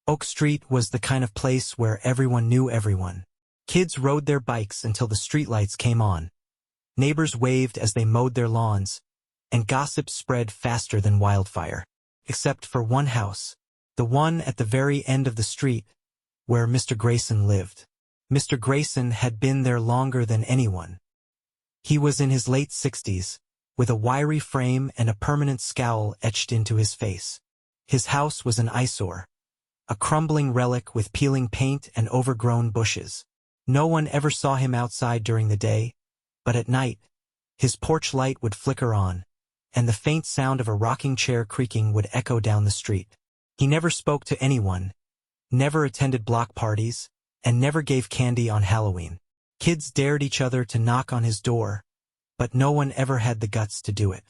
Oak Street was the kind of place where everyone knew everyone. Kids rode their bikes until the streetlights came on. Neighbors waved as they mowed their lawns, and gossip spread faster than wildfire. Except for one house, the one at the very end of the street, where Mr. Grayson lived. Mr. Grayson had been there longer than anyone. He was in his late 60s, with a wiry frame and a permanent scowl etched into his face. His house was an eyesore, a crumbling relic with peeling paint and overgrown bushes. No one ever saw him outside during the day, but at night, his porch light would flicker on, and the faint sound of a rocking chair creaking would echo down the street. He never spoke to anyone, never attended block parties, and never gave candy on Halloween. Kids dared each other to knock on his door, but no one ever had the guts to do it.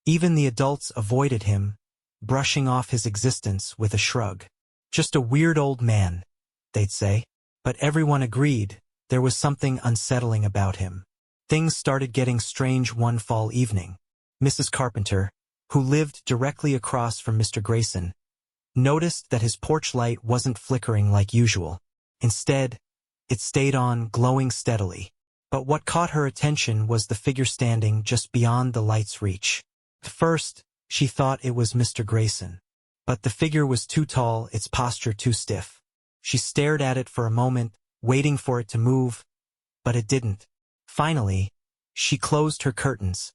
Even the adults avoided him, brushing off his existence with a shrug. Just a weird old man, they'd say. But everyone agreed there was something unsettling about him. Things started getting strange one fall evening. Mrs. Carpenter, who lived directly across from Mr. Grayson, noticed that his porch light wasn't flickering like usual. Instead, it stayed on, glowing steadily. But what caught her attention was the figure standing just beyond the light's reach. At first, she thought it was Mr. Grayson. But the figure was too tall, its posture too stiff. She stared at it for a moment, waiting for it to move, but it didn't. Finally, she closed her curtains,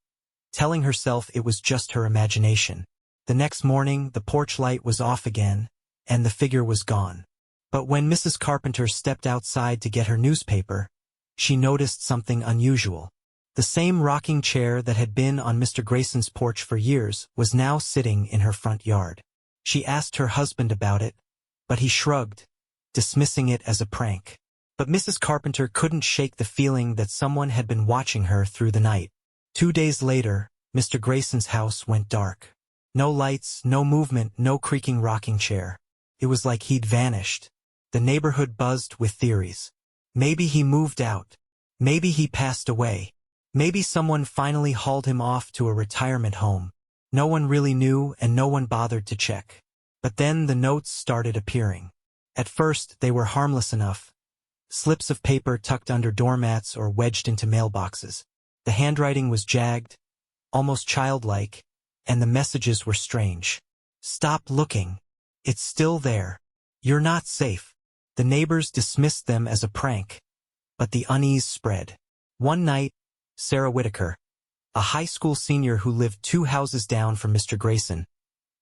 telling herself it was just her imagination. The next morning, the porch light was off again, and the figure was gone. But when Mrs. Carpenter stepped outside to get her newspaper, she noticed something unusual. The same rocking chair that had been on Mr. Grayson's porch for years was now sitting in her front yard. She asked her husband about it, but he shrugged, dismissing it as a prank. But Mrs. Carpenter couldn't shake the feeling that someone had been watching her through the night. 2 days later, Mr. Grayson's house went dark. No lights, no movement, no creaking rocking chair. It was like he'd vanished. The neighborhood buzzed with theories. Maybe he moved out. Maybe he passed away. Maybe someone finally hauled him off to a retirement home. No one really knew, and no one bothered to check. But then the notes started appearing. At first, they were harmless enough. Slips of paper tucked under doormats or wedged into mailboxes. The handwriting was jagged, almost childlike, and the messages were strange. Stop looking. It's still there. You're not safe. The neighbors dismissed them as a prank, but the unease spread. One night, Sarah Whitaker, a high school senior who lived 2 houses down from Mr. Grayson,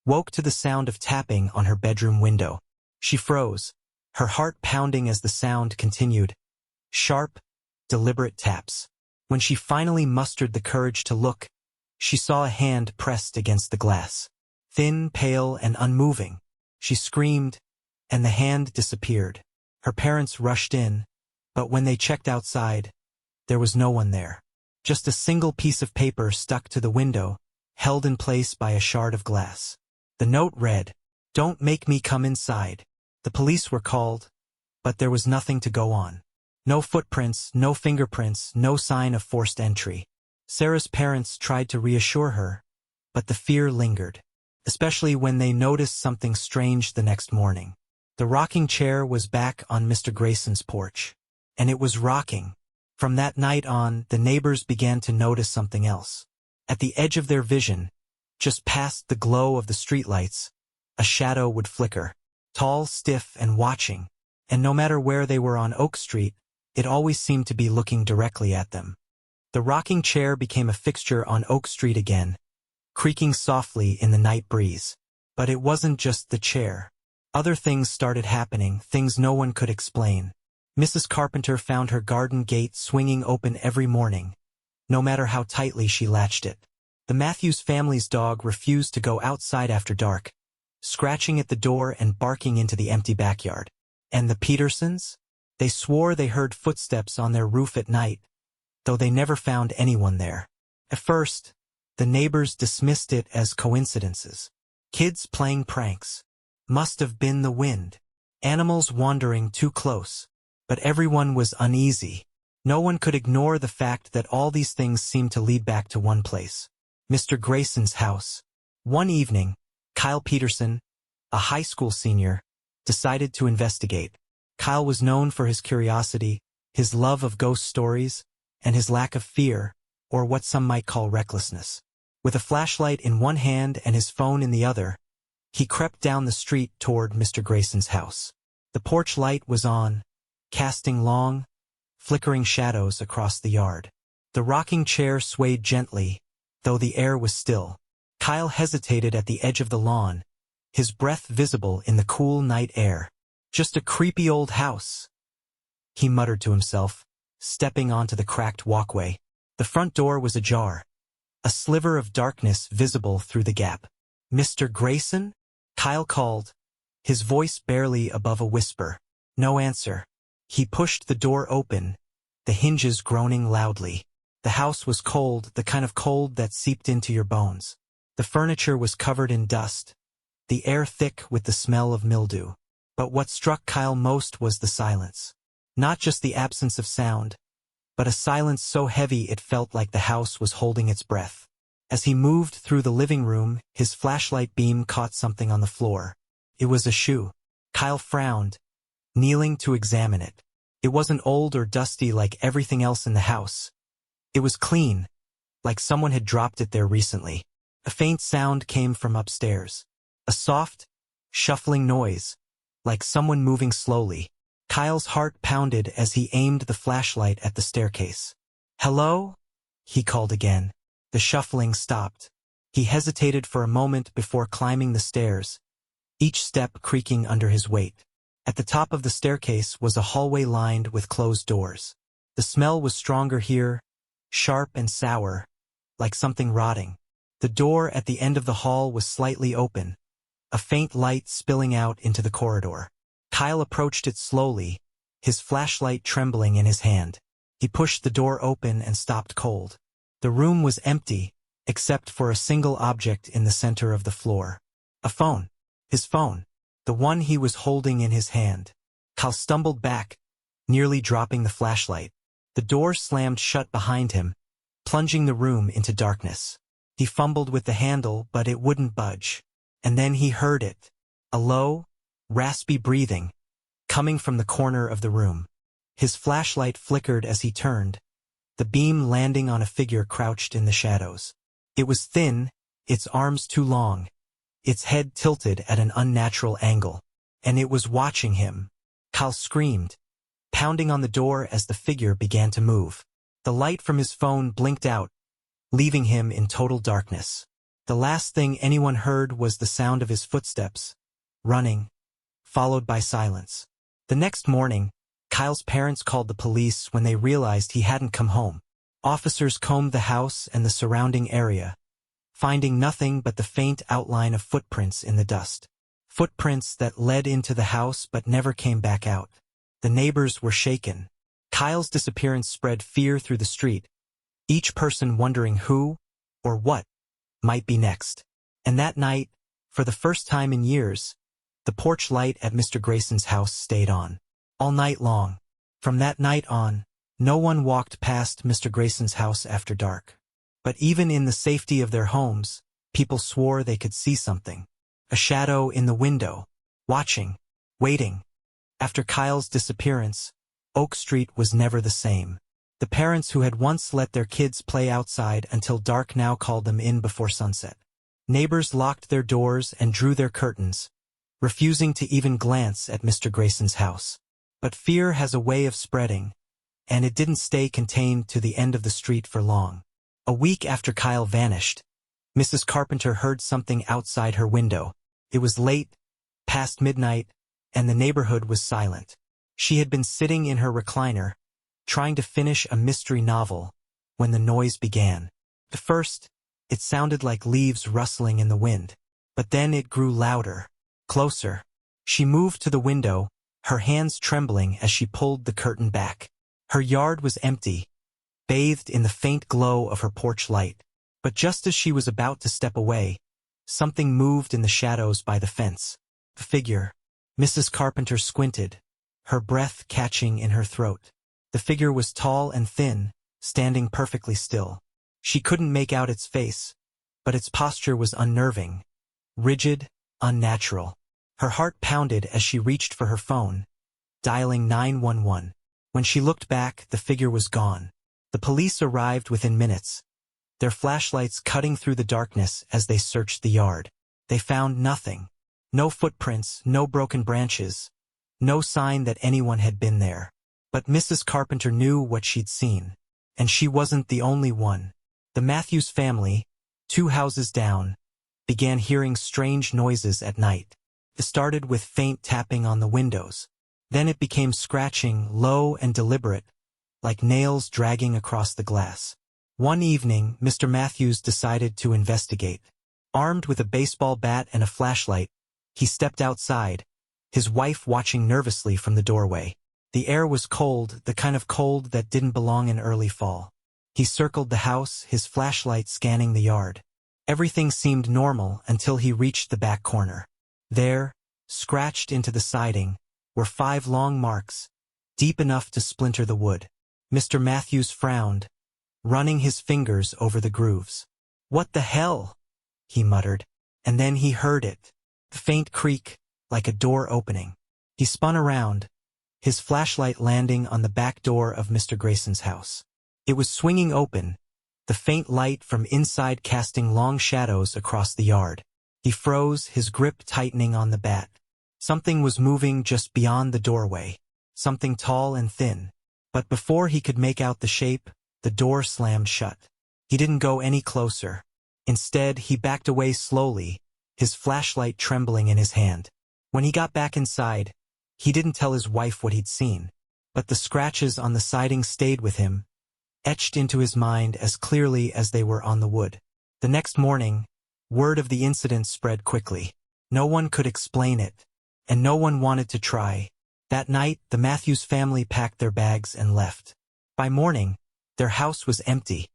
woke to the sound of tapping on her bedroom window. She froze, her heart pounding as the sound continued. Sharp, deliberate taps. When she finally mustered the courage to look, she saw a hand pressed against the glass. Thin, pale, and unmoving. She screamed, and the hand disappeared. Her parents rushed in, but when they checked outside, there was no one there. Just a single piece of paper stuck to the window, held in place by a shard of glass. The note read, "Don't make me come inside." The police were called, but there was nothing to go on. No footprints, no fingerprints, no sign of forced entry. Sarah's parents tried to reassure her, but the fear lingered, especially when they noticed something strange the next morning. The rocking chair was back on Mr. Grayson's porch, and it was rocking. From that night on, the neighbors began to notice something else. At the edge of their vision, just past the glow of the streetlights, a shadow would flicker, tall, stiff, and watching, and no matter where they were on Oak Street, it always seemed to be looking directly at them. The rocking chair became a fixture on Oak Street again, creaking softly in the night breeze. But it wasn't just the chair. Other things started happening, things no one could explain. Mrs. Carpenter found her garden gate swinging open every morning, no matter how tightly she latched it. The Matthews family's dog refused to go outside after dark, scratching at the door and barking into the empty backyard. And the Petersons? They swore they heard footsteps on their roof at night, though they never found anyone there. At first, the neighbors dismissed it as coincidences. Kids playing pranks. Must have been the wind. Animals wandering too close. But everyone was uneasy. No one could ignore the fact that all these things seemed to lead back to one place. Mr. Grayson's house. One evening, Kyle Peterson, a high school senior, decided to investigate. Kyle was known for his curiosity, his love of ghost stories, and his lack of fear, or what some might call recklessness. With a flashlight in one hand and his phone in the other, he crept down the street toward Mr. Grayson's house. The porch light was on, casting long, flickering shadows across the yard. The rocking chair swayed gently, though the air was still. Kyle hesitated at the edge of the lawn, his breath visible in the cool night air. Just a creepy old house, he muttered to himself, stepping onto the cracked walkway. The front door was ajar, a sliver of darkness visible through the gap. "Mr. Grayson?" Kyle called, his voice barely above a whisper. No answer. He pushed the door open, the hinges groaning loudly. The house was cold, the kind of cold that seeped into your bones. The furniture was covered in dust, the air thick with the smell of mildew. But what struck Kyle most was the silence. Not just the absence of sound, but a silence so heavy it felt like the house was holding its breath. As he moved through the living room, his flashlight beam caught something on the floor. It was a shoe. Kyle frowned, kneeling to examine it. It wasn't old or dusty like everything else in the house. It was clean, like someone had dropped it there recently. A faint sound came from upstairs. A soft, shuffling noise, like someone moving slowly. Kyle's heart pounded as he aimed the flashlight at the staircase. "Hello?" he called again. The shuffling stopped. He hesitated for a moment before climbing the stairs, each step creaking under his weight. At the top of the staircase was a hallway lined with closed doors. The smell was stronger here, sharp and sour, like something rotting. The door at the end of the hall was slightly open, a faint light spilling out into the corridor. Kyle approached it slowly, his flashlight trembling in his hand. He pushed the door open and stopped cold. The room was empty, except for a single object in the center of the floor. A phone. His phone. The one he was holding in his hand. Kyle stumbled back, nearly dropping the flashlight. The door slammed shut behind him, plunging the room into darkness. He fumbled with the handle, but it wouldn't budge. And then he heard it. A low, raspy breathing, coming from the corner of the room. His flashlight flickered as he turned, the beam landing on a figure crouched in the shadows. It was thin, its arms too long, its head tilted at an unnatural angle. And it was watching him. Kyle screamed, pounding on the door as the figure began to move. The light from his phone blinked out, leaving him in total darkness. The last thing anyone heard was the sound of his footsteps, running, followed by silence. The next morning, Kyle's parents called the police when they realized he hadn't come home. Officers combed the house and the surrounding area, finding nothing but the faint outline of footprints in the dust. Footprints that led into the house but never came back out. The neighbors were shaken. Kyle's disappearance spread fear through the street, each person wondering who, or what, might be next. And that night, for the first time in years, the porch light at Mr. Grayson's house stayed on. All night long. From that night on, no one walked past Mr. Grayson's house after dark. But even in the safety of their homes, people swore they could see something. A shadow in the window, watching, waiting. After Kyle's disappearance, Oak Street was never the same. The parents who had once let their kids play outside until dark now called them in before sunset. Neighbors locked their doors and drew their curtains, refusing to even glance at Mr. Grayson's house. But fear has a way of spreading, and it didn't stay contained to the end of the street for long. A week after Kyle vanished, Mrs. Carpenter heard something outside her window. It was late, past midnight, and the neighborhood was silent. She had been sitting in her recliner, trying to finish a mystery novel, when the noise began. At first, it sounded like leaves rustling in the wind. But then it grew louder, closer. She moved to the window, her hands trembling as she pulled the curtain back. Her yard was empty, bathed in the faint glow of her porch light. But just as she was about to step away, something moved in the shadows by the fence. A figure. Mrs. Carpenter squinted, her breath catching in her throat. The figure was tall and thin, standing perfectly still. She couldn't make out its face, but its posture was unnerving, rigid, unnatural. Her heart pounded as she reached for her phone, dialing 911. When she looked back, the figure was gone. The police arrived within minutes, their flashlights cutting through the darkness as they searched the yard. They found nothing. No footprints, no broken branches, no sign that anyone had been there. But Mrs. Carpenter knew what she'd seen. And she wasn't the only one. The Matthews family, 2 houses down, began hearing strange noises at night. It started with faint tapping on the windows. Then it became scratching, low and deliberate, like nails dragging across the glass. One evening, Mr. Matthews decided to investigate. Armed with a baseball bat and a flashlight, he stepped outside, his wife watching nervously from the doorway. The air was cold, the kind of cold that didn't belong in early fall. He circled the house, his flashlight scanning the yard. Everything seemed normal until he reached the back corner. There, scratched into the siding, were 5 long marks, deep enough to splinter the wood. Mr. Matthews frowned, running his fingers over the grooves. "What the hell?" he muttered, and then he heard it. The faint creak, like a door opening. He spun around, his flashlight landing on the back door of Mr. Grayson's house. It was swinging open, the faint light from inside casting long shadows across the yard. He froze, his grip tightening on the bat. Something was moving just beyond the doorway, something tall and thin. But before he could make out the shape, the door slammed shut. He didn't go any closer. Instead, he backed away slowly, his flashlight trembling in his hand. When he got back inside, he didn't tell his wife what he'd seen. But the scratches on the siding stayed with him, etched into his mind as clearly as they were on the wood. The next morning, word of the incident spread quickly. No one could explain it, and no one wanted to try. That night, the Matthews family packed their bags and left. By morning, their house was empty,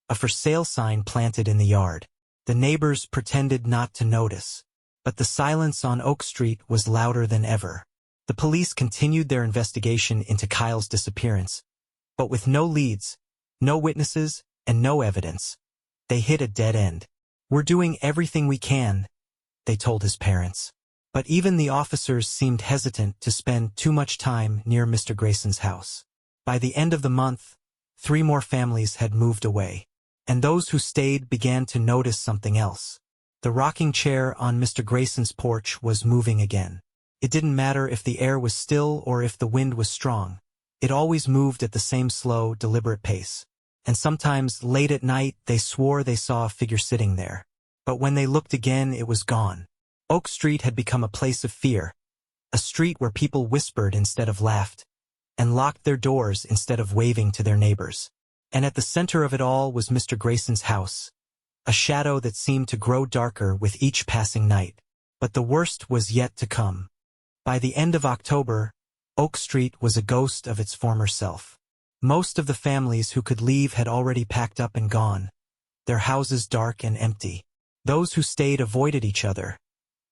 a for sale sign planted in the yard. The neighbors pretended not to notice, but the silence on Oak Street was louder than ever. The police continued their investigation into Kyle's disappearance, but with no leads, no witnesses, and no evidence. They hit a dead end. "We're doing everything we can," they told his parents. But even the officers seemed hesitant to spend too much time near Mr. Grayson's house. By the end of the month, 3 more families had moved away. And those who stayed began to notice something else. The rocking chair on Mr. Grayson's porch was moving again. It didn't matter if the air was still or if the wind was strong. It always moved at the same slow, deliberate pace. And sometimes, late at night, they swore they saw a figure sitting there. But when they looked again, it was gone. Oak Street had become a place of fear, a street where people whispered instead of laughed, and locked their doors instead of waving to their neighbors. And at the center of it all was Mr. Grayson's house, a shadow that seemed to grow darker with each passing night. But the worst was yet to come. By the end of October, Oak Street was a ghost of its former self. Most of the families who could leave had already packed up and gone, their houses dark and empty. Those who stayed avoided each other,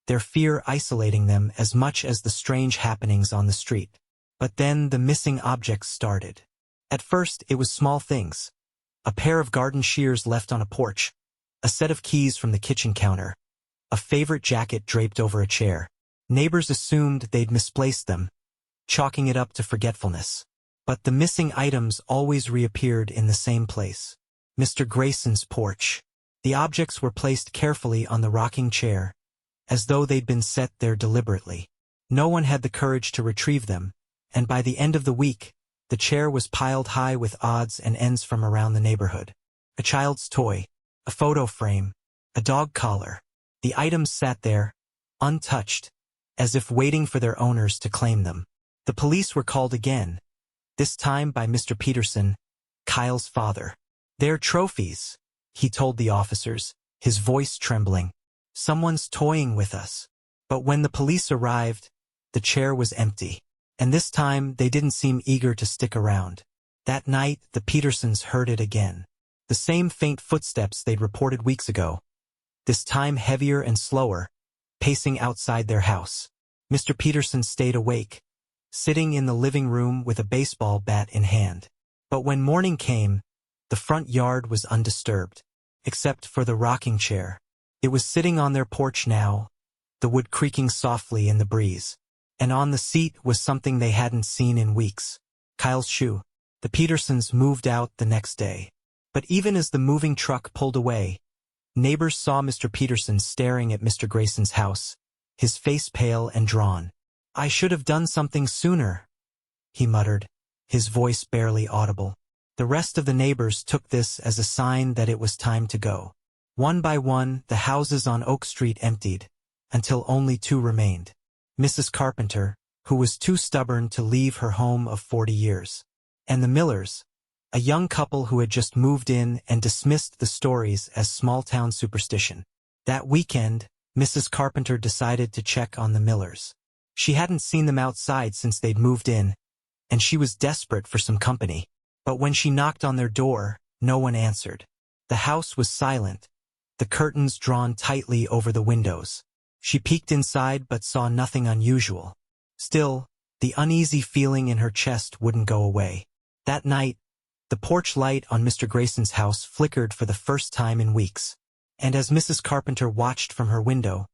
their fear isolating them as much as the strange happenings on the street. But then the missing objects started. At first, it was small things. A pair of garden shears left on a porch, a set of keys from the kitchen counter, a favorite jacket draped over a chair. Neighbors assumed they'd misplaced them, chalking it up to forgetfulness. But the missing items always reappeared in the same place. Mr. Grayson's porch. The objects were placed carefully on the rocking chair, as though they'd been set there deliberately. No one had the courage to retrieve them, and by the end of the week, the chair was piled high with odds and ends from around the neighborhood. A child's toy, a photo frame, a dog collar. The items sat there, untouched, as if waiting for their owners to claim them. The police were called again, this time by Mr. Peterson, Kyle's father. "They're trophies," he told the officers, his voice trembling. "Someone's toying with us." But when the police arrived, the chair was empty. And this time, they didn't seem eager to stick around. That night, the Petersons heard it again. The same faint footsteps they'd reported weeks ago. This time heavier and slower, pacing outside their house. Mr. Peterson stayed awake, sitting in the living room with a baseball bat in hand. But when morning came, the front yard was undisturbed, except for the rocking chair. It was sitting on their porch now, the wood creaking softly in the breeze. And on the seat was something they hadn't seen in weeks. Kyle's shoe. The Petersons moved out the next day. But even as the moving truck pulled away, neighbors saw Mr. Peterson staring at Mr. Grayson's house, his face pale and drawn. "I should have done something sooner," he muttered, his voice barely audible. The rest of the neighbors took this as a sign that it was time to go. One by one, the houses on Oak Street emptied, until only 2 remained. Mrs. Carpenter, who was too stubborn to leave her home of 40 years, and the Millers, a young couple who had just moved in and dismissed the stories as small-town superstition. That weekend, Mrs. Carpenter decided to check on the Millers. She hadn't seen them outside since they'd moved in, and she was desperate for some company. But when she knocked on their door, no one answered. The house was silent, the curtains drawn tightly over the windows. She peeked inside but saw nothing unusual. Still, the uneasy feeling in her chest wouldn't go away. That night, the porch light on Mr. Grayson's house flickered for the first time in weeks. And as Mrs. Carpenter watched from her window,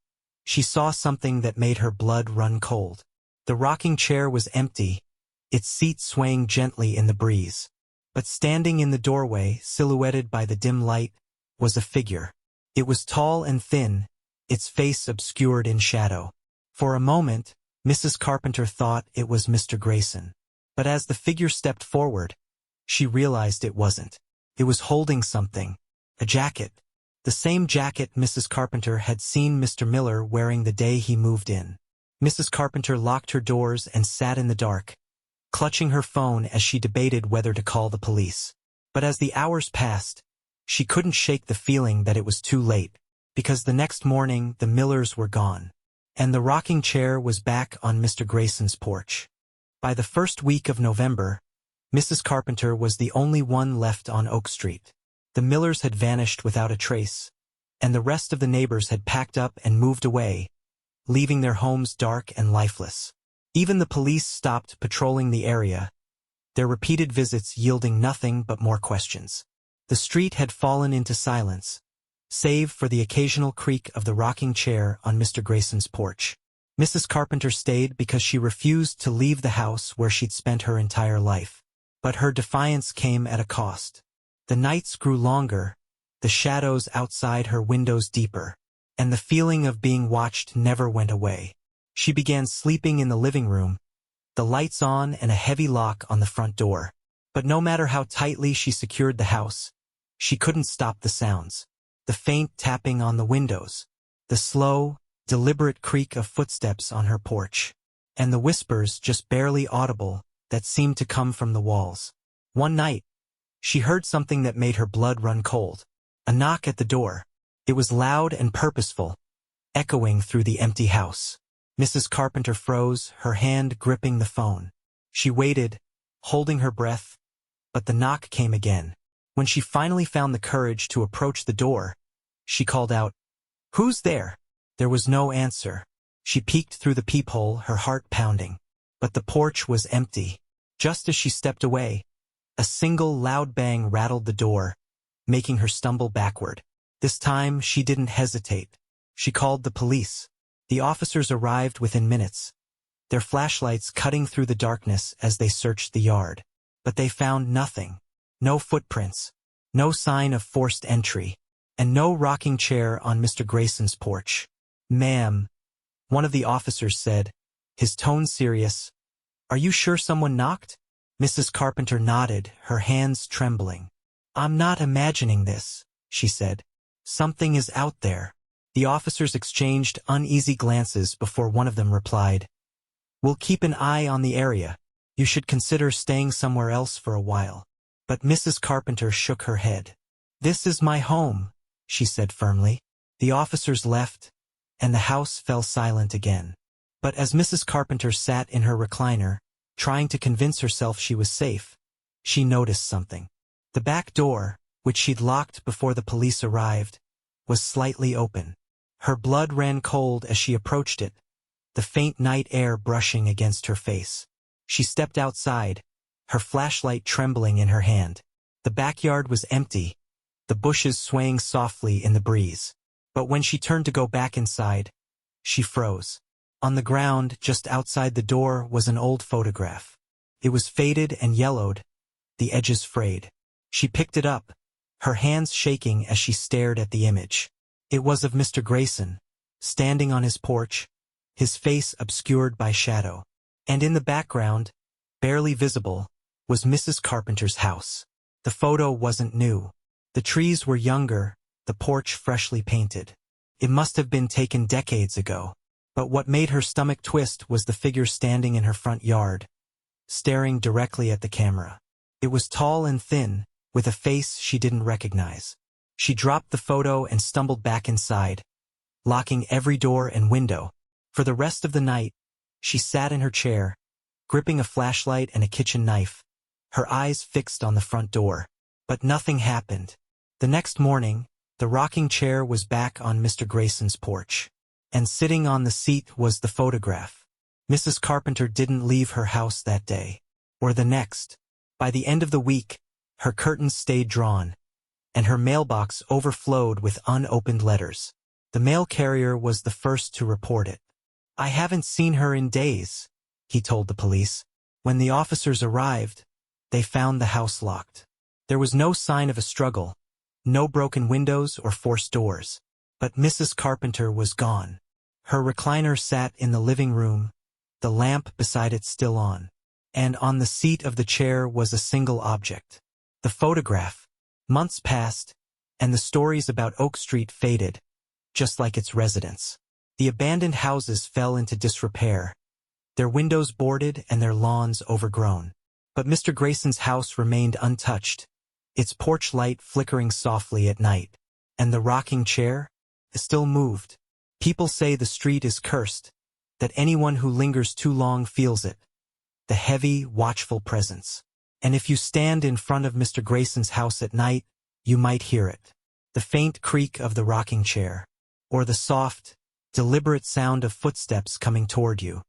she saw something that made her blood run cold. The rocking chair was empty, its seat swaying gently in the breeze. But standing in the doorway, silhouetted by the dim light, was a figure. It was tall and thin, its face obscured in shadow. For a moment, Mrs. Carpenter thought it was Mr. Grayson. But as the figure stepped forward, she realized it wasn't. It was holding something. A jacket. The same jacket Mrs. Carpenter had seen Mr. Miller wearing the day he moved in. Mrs. Carpenter locked her doors and sat in the dark, clutching her phone as she debated whether to call the police. But as the hours passed, she couldn't shake the feeling that it was too late, because the next morning the Millers were gone, and the rocking chair was back on Mr. Grayson's porch. By the first week of November, Mrs. Carpenter was the only one left on Oak Street. The Millers had vanished without a trace, and the rest of the neighbors had packed up and moved away, leaving their homes dark and lifeless. Even the police stopped patrolling the area, their repeated visits yielding nothing but more questions. The street had fallen into silence, save for the occasional creak of the rocking chair on Mr. Grayson's porch. Mrs. Carpenter stayed because she refused to leave the house where she'd spent her entire life. But her defiance came at a cost. The nights grew longer, the shadows outside her windows deeper, and the feeling of being watched never went away. She began sleeping in the living room, the lights on and a heavy lock on the front door. But no matter how tightly she secured the house, she couldn't stop the sounds. The faint tapping on the windows, the slow, deliberate creak of footsteps on her porch, and the whispers just barely audible that seemed to come from the walls. One night, she heard something that made her blood run cold. A knock at the door. It was loud and purposeful, echoing through the empty house. Mrs. Carpenter froze, her hand gripping the phone. She waited, holding her breath, but the knock came again. When she finally found the courage to approach the door, she called out, "Who's there?" There was no answer. She peeked through the peephole, her heart pounding. But the porch was empty. Just as she stepped away, a single loud bang rattled the door, making her stumble backward. This time, she didn't hesitate. She called the police. The officers arrived within minutes, their flashlights cutting through the darkness as they searched the yard. But they found nothing. No footprints, no sign of forced entry, and no rocking chair on Mr. Grayson's porch. "Ma'am," one of the officers said, his tone serious, "are you sure someone knocked?" Mrs. Carpenter nodded, her hands trembling. "I'm not imagining this," she said. "Something is out there." The officers exchanged uneasy glances before one of them replied, "We'll keep an eye on the area. You should consider staying somewhere else for a while." But Mrs. Carpenter shook her head. "This is my home," she said firmly. The officers left, and the house fell silent again. But as Mrs. Carpenter sat in her recliner, trying to convince herself she was safe, she noticed something. The back door, which she'd locked before the police arrived, was slightly open. Her blood ran cold as she approached it, the faint night air brushing against her face. She stepped outside, her flashlight trembling in her hand. The backyard was empty, the bushes swaying softly in the breeze. But when she turned to go back inside, She froze. On the ground, just outside the door, was an old photograph. It was faded and yellowed, the edges frayed. She picked it up, her hands shaking as she stared at the image. It was of Mr. Grayson, standing on his porch, his face obscured by shadow. And in the background, barely visible, was Mrs. Carpenter's house. The photo wasn't new. The trees were younger, the porch freshly painted. It must have been taken decades ago. But what made her stomach twist was the figure standing in her front yard, staring directly at the camera. It was tall and thin, with a face she didn't recognize. She dropped the photo and stumbled back inside, locking every door and window. For the rest of the night, she sat in her chair, gripping a flashlight and a kitchen knife, her eyes fixed on the front door. But nothing happened. The next morning, the rocking chair was back on Mr. Grayson's porch. And sitting on the seat was the photograph. Mrs. Carpenter didn't leave her house that day, or the next. By the end of the week, her curtains stayed drawn, and her mailbox overflowed with unopened letters. The mail carrier was the first to report it. "I haven't seen her in days," he told the police. When the officers arrived, they found the house locked. There was no sign of a struggle, no broken windows or forced doors. But Mrs. Carpenter was gone. Her recliner sat in the living room, the lamp beside it still on. And on the seat of the chair was a single object: the photograph. Months passed, and the stories about Oak Street faded, just like its residents. The abandoned houses fell into disrepair, their windows boarded and their lawns overgrown. But Mr. Grayson's house remained untouched, its porch light flickering softly at night. And the rocking chair still moved. People say the street is cursed, that anyone who lingers too long feels it, the heavy, watchful presence. And if you stand in front of Mr. Grayson's house at night, you might hear it. The faint creak of the rocking chair, or the soft, deliberate sound of footsteps coming toward you.